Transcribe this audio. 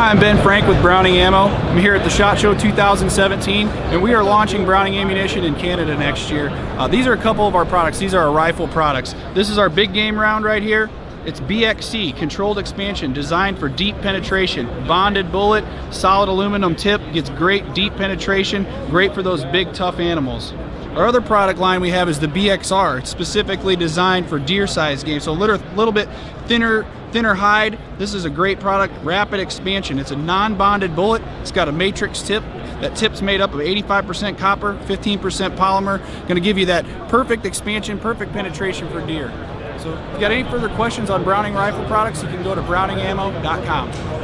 Hi, I'm Ben Frank with Browning Ammo. I'm here at the SHOT Show 2017, and we are launching Browning ammunition in Canada next year. These are a couple of our products. These are our rifle products. This is our big game round right here. It's BXC, controlled expansion, designed for deep penetration. Bonded bullet, solid aluminum tip, gets great deep penetration, great for those big tough animals. Our other product line we have is the BXR. It's specifically designed for deer size game, so a little bit thinner hide. This is a great product, rapid expansion. It's a non-bonded bullet. It's got a matrix tip. That tip's made up of 85% copper, 15% polymer. Going to give you that perfect expansion, perfect penetration for deer. So if you got any further questions on Browning rifle products, you can go to browningammo.com.